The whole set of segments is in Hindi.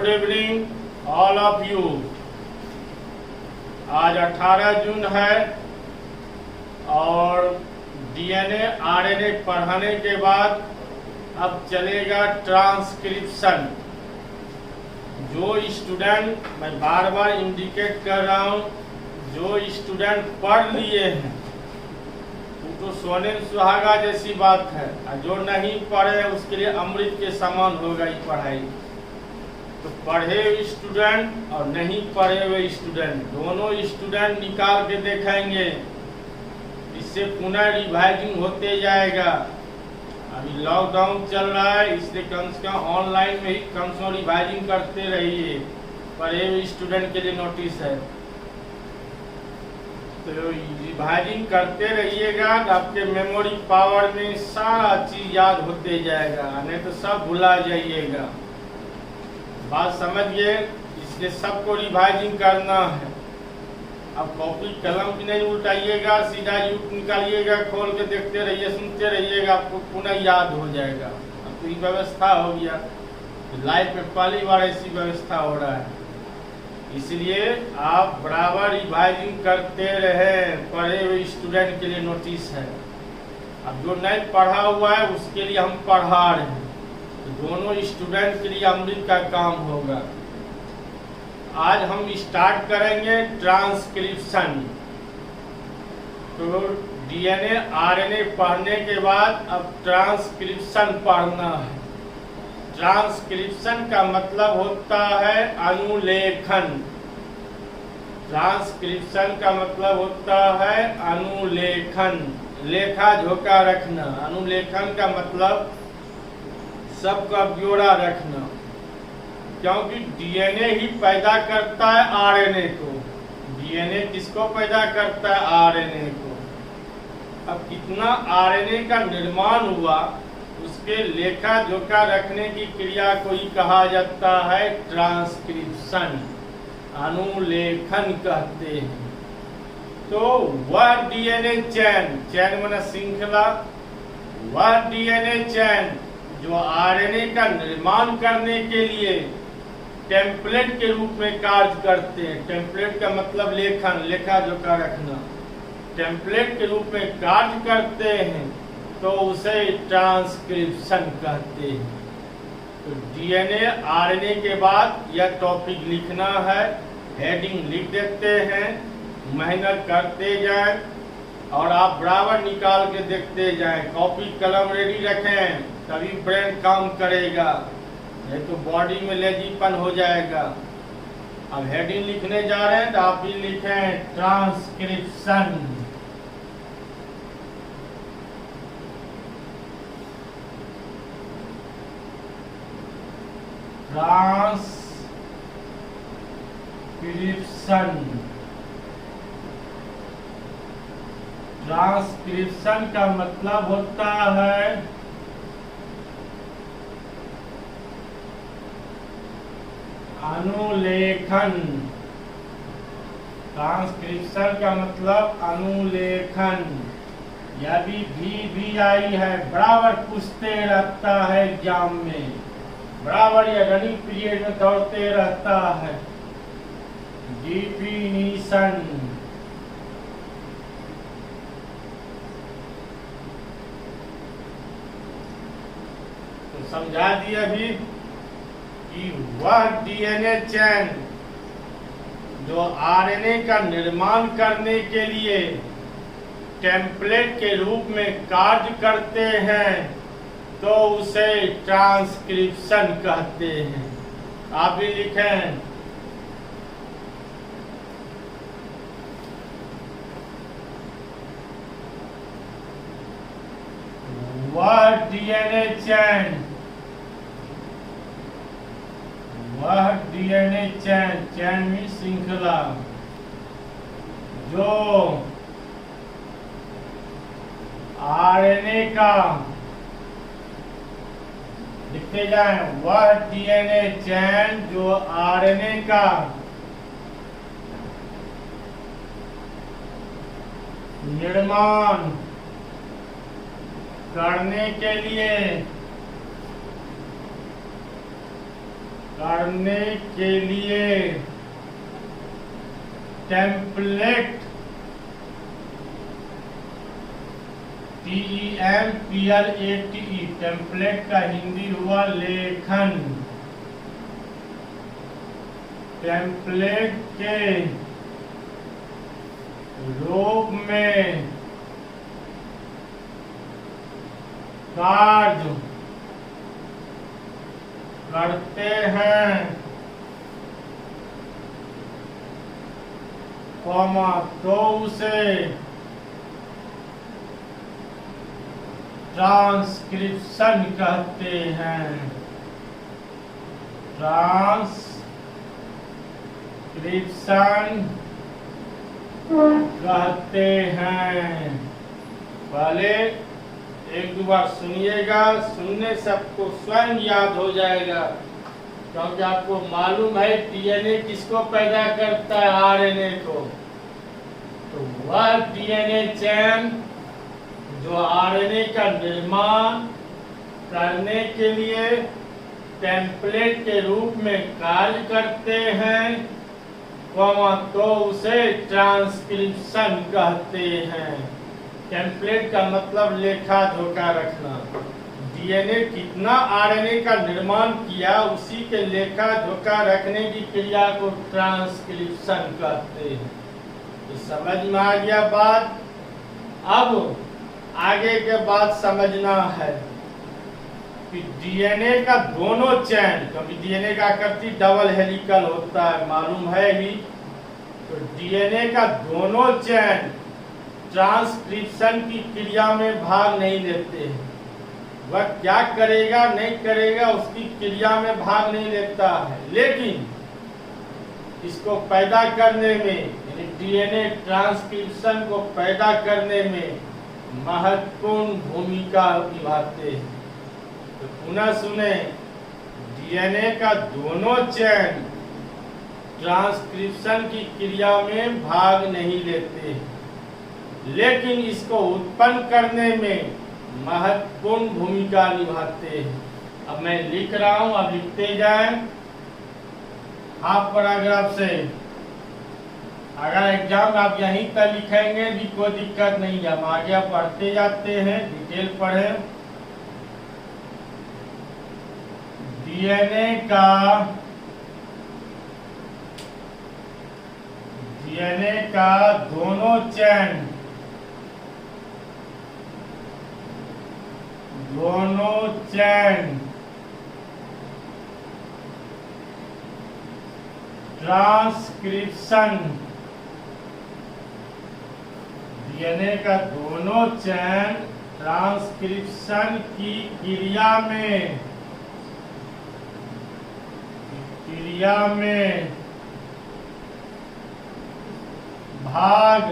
Evening all of you. आज 18 जून है और डीएनए आरएनए पढ़ाने के बाद अब चलेगा ट्रांसक्रिप्शन। जो स्टूडेंट, मैं बार बार इंडिकेट कर रहा हूँ, जो स्टूडेंट पढ़ लिए हैं वो तो सोने सुहागा जैसी बात है, और जो नहीं पढ़े उसके लिए अमृत के समान होगा ये पढ़ाई। तो पढ़े हुए स्टूडेंट और नहीं पढ़े हुए स्टूडेंट दोनों स्टूडेंट निकाल के देखेंगे, इससे पुनः रिवाइजिंग होते जाएगा। अभी लॉकडाउन चल रहा है, इसलिए कम से कम ऑनलाइन में ही कम से कम रिवाइजिंग करते रहिए। पढ़े हुए स्टूडेंट के लिए नोटिस है, तो रिवाइजिंग करते रहिएगा तो आपके मेमोरी पावर में सारा चीज याद होते जाएगा, नहीं तो सब भुला जाइएगा। बात समझिए, इसलिए सबको रिवाइजिंग करना है। अब कॉपी कलम भी नहीं उल्टाइएगा, सीधा यूट्यूब निकालिएगा, खोल के देखते रहिए, सुनते रहिएगा, आपको पुनः याद हो जाएगा। अब तो ये व्यवस्था हो गया, लाइफ में पहली बार ऐसी व्यवस्था हो रहा है, इसलिए आप बराबर रिवाइजिंग करते रहे। पढ़े हुए स्टूडेंट के लिए नोटिस है। अब जो नहीं पढ़ा हुआ है उसके लिए हम पढ़ा रहे हैं, तो दोनों स्टूडेंट के लिए अमृत का काम होगा। आज हम स्टार्ट करेंगे ट्रांसक्रिप्शन। तो डीएनए आरएनए पढ़ने के बाद अब ट्रांसक्रिप्शन पढ़ना है। ट्रांसक्रिप्शन का मतलब होता है अनुलेखन। ट्रांसक्रिप्शन का मतलब होता है अनुलेखन, लेखा जोखा रखना। अनुलेखन का मतलब सबका ब्यौरा रखना, क्योंकि डीएनए ही पैदा करता है आरएनए को। डीएनए किसको पैदा करता है? आरएनए को। अब कितना आरएनए का निर्माण हुआ उसके लेखा जोखा रखने की क्रिया को ही कहा जाता है ट्रांसक्रिप्शन, अनुलेखन कहते हैं। तो वह डीएनए चैन, चैन माने श्रृंखला, वह डीएनए चैन जो आरएनए का निर्माण करने के लिए टेम्पलेट के रूप में कार्य करते हैं। टेम्पलेट का मतलब लेखन, लेखा जोखा रखना। टेम्पलेट के रूप में कार्य करते हैं तो उसे ट्रांसक्रिप्शन कहते हैं। तो डीएनए आरएनए के बाद यह टॉपिक लिखना है, हेडिंग लिख देते हैं, मेहनत करते जाएं और आप बराबर निकाल के देखते जाएं। कॉपी कलम रेडी रखें, तभी ब्रेन काम करेगा, नहीं तो बॉडी में लेजीपन हो जाएगा। अब हेडिंग लिखने जा रहे हैं तो आप भी लिखें ट्रांसक्रिप्शन। ट्रांसक्रिप्शन, ट्रांसक्रिप्शन का मतलब होता है अनुलेखन। ट्रांसक्रिप्शन का मतलब अनुलेखन। यह भी आई है, बराबर पूछते रहता है एग्जाम में, बराबर या रनिंग पीरियड में दौड़ते रहता है। डिफिनीशन, तो समझा दिया अभी कि वह डीएनए चैन जो आरएनए का निर्माण करने के लिए टेम्पलेट के रूप में कार्य करते हैं तो उसे ट्रांसक्रिप्शन कहते हैं। आप भी लिखें वह डीएनए चैन, वह डीएनए चैन, चैन में श्रृंखला, जो आरएनए का, लिखते जाएं, वह डीएनए चैन जो आरएनए का निर्माण करने के लिए करने के लिए टेम्पलेट TEMPLATE टेम्पलेट का हिंदी हुआ लेखन। टेम्पलेट के रूप में कार्य करते हैं, तो उसे ट्रांसक्रिप्शन कहते हैं। ट्रांसक्रिप्शन कहते हैं। पहले एक दो बार सुनिएगा, सुनने से आपको स्वयं याद हो जाएगा, क्योंकि आपको मालूम है डीएनए किसको पैदा करता है, आरएनए को। तो वह डीएनए चेन जो आरएनए का निर्माण करने के लिए टेम्पलेट के रूप में कार्य करते हैं, तो उसे ट्रांसक्रिप्शन कहते हैं। टेम्पलेट का मतलब लेखा जोखा रखना। डीएनए कितना आरएनए का निर्माण किया, उसी के लेखा जोखा रखने की क्रिया को ट्रांसक्रिप्शन कहते हैं। तो समझ में आ गया बात। अब आगे के बाद समझना है कि डीएनए का दोनों चैन, क्योंकि डीएनए का आकृति डबल हेलिकल होता है, मालूम है ही। तो डीएनए का दोनों चैन ट्रांसक्रिप्शन की क्रिया में भाग नहीं लेते हैं। वह क्या करेगा नहीं करेगा उसकी क्रिया में भाग नहीं लेता है, लेकिन इसको पैदा करने में, यानी डीएनए ट्रांसक्रिप्शन को पैदा करने में महत्वपूर्ण भूमिका निभाते हैं। तो पुनः सुने, डीएनए का दोनों चैन ट्रांसक्रिप्शन की क्रिया में भाग नहीं लेते, लेकिन इसको उत्पन्न करने में महत्वपूर्ण भूमिका निभाते हैं। अब मैं लिख रहा हूं, अब लिखते जाएं हाफ पैराग्राफ से। अगर एग्जाम आप यहीं तक लिखेंगे भी कोई दिक्कत नहीं है, हम आगे पढ़ते जाते हैं, डिटेल पढ़ें। डीएनए का दोनों चैन ट्रांसक्रिप्शन, डीएनए का दोनों चैन ट्रांसक्रिप्शन की क्रिया में भाग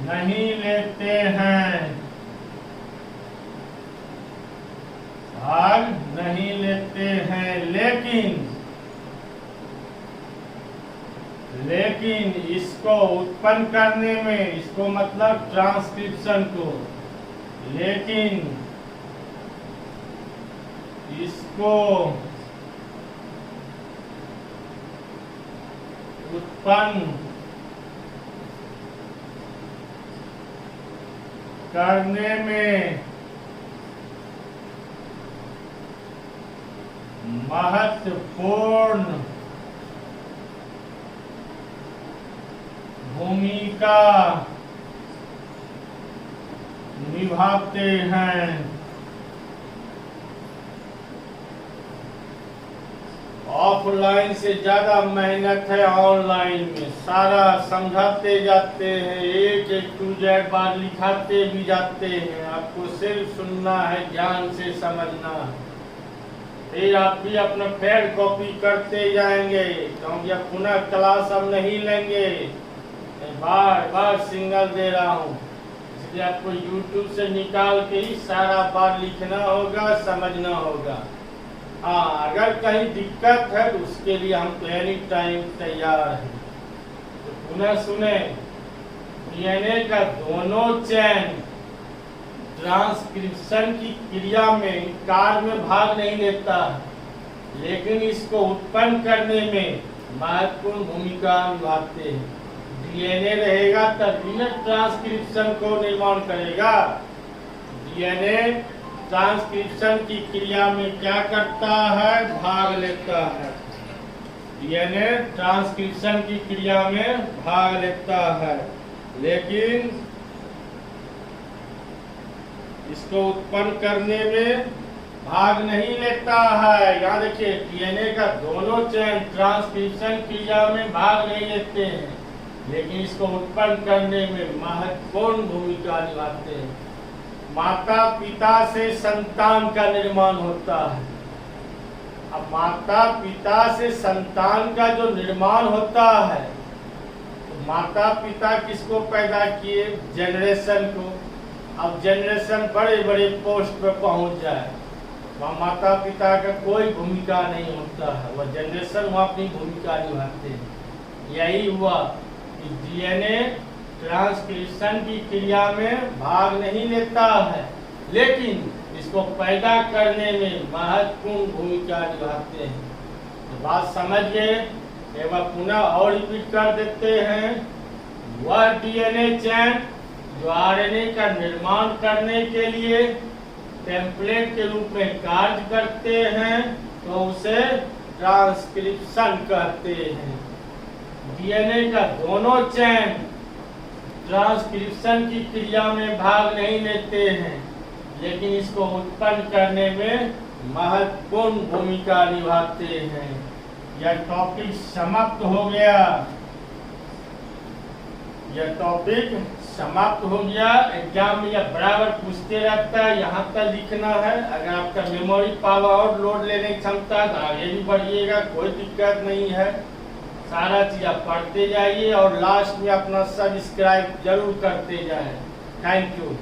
नहीं लेते हैं, लेकिन इसको उत्पन्न करने में, इसको मतलब ट्रांसक्रिप्शन को, लेकिन इसको उत्पन्न करने में महत्वपूर्ण भूमिका निभाते हैं। ऑफलाइन से ज्यादा मेहनत है ऑनलाइन में, सारा समझाते जाते हैं, एक टू जेड बार लिखाते भी जाते हैं, आपको सिर्फ सुनना है, ध्यान से समझना है। फिर आप भी अपना फेर कॉपी करते जाएंगे, क्योंकि अब पुनः क्लास अब नहीं लेंगे, बार बार सिग्नल दे रहा हूँ, इसलिए आपको YouTube से निकाल के ही सारा बार लिखना होगा, समझना होगा। हाँ, अगर कहीं दिक्कत है तो उसके लिए हम तो एनी टाइम तैयार हैं। तो पुनः सुने, डीएनए का दोनों चैन ट्रांसक्रिप्शन की क्रिया में कार्य में भाग नहीं लेता, लेकिन इसको उत्पन्न करने में महत्वपूर्ण भूमिका निभाते हैं। डीएनए रहेगा तभी न ट्रांसक्रिप्शन को निर्माण करेगा। डीएनए ट्रांसक्रिप्शन की क्रिया में क्या करता है? भाग लेता है। डीएनए ट्रांसक्रिप्शन की क्रिया में भाग लेता है, लेकिन इसको उत्पन्न करने में भाग नहीं लेता है। यहाँ देखिए, डीएनए का दोनों चेन ट्रांसक्रिप्शन क्रिया में भाग नहीं लेते हैं, लेकिन इसको उत्पन्न करने में महत्वपूर्ण भूमिका निभाते हैं। माता पिता से संतान का निर्माण होता है। अब माता पिता से संतान का जो निर्माण होता है, तो माता पिता किसको पैदा किए? जनरेशन को। अब जनरेशन बड़े बड़े पोस्ट पर पहुंच जाए, वहाँ माता पिता का कोई भूमिका नहीं होता है, वह जनरेशन वहाँ अपनी भूमिका निभाते हैं। यही हुआ कि डीएनए ट्रांसक्रिप्शन की क्रिया में भाग नहीं लेता है, लेकिन इसको पैदा करने में महत्वपूर्ण भूमिका निभाते हैं। तो बात समझ गए? एक बार पुनः और रिपीट कर देते हैं। वह डीएनए चेन जो आरएनए का निर्माण करने के लिए टेम्पलेट के रूप में कार्य करते हैं, तो उसे ट्रांसक्रिप्शन कहते हैं। डीएनए का दोनों चेन ट्रांसक्रिप्शन की क्रिया में भाग नहीं लेते हैं, लेकिन इसको उत्पन्न करने में महत्वपूर्ण भूमिका निभाते हैं। यह टॉपिक समाप्त हो गया। यह टॉपिक समाप्त हो गया। एग्जाम में यह बराबर पूछते रहता है, यहाँ तक लिखना है। अगर आपका मेमोरी पावर और लोड लेने की क्षमता तो आगे भी बढ़िएगा, कोई दिक्कत नहीं है। सारा चीज आप पढ़ते जाइए और लास्ट में अपना सब्सक्राइब जरूर करते जाए। Thank you.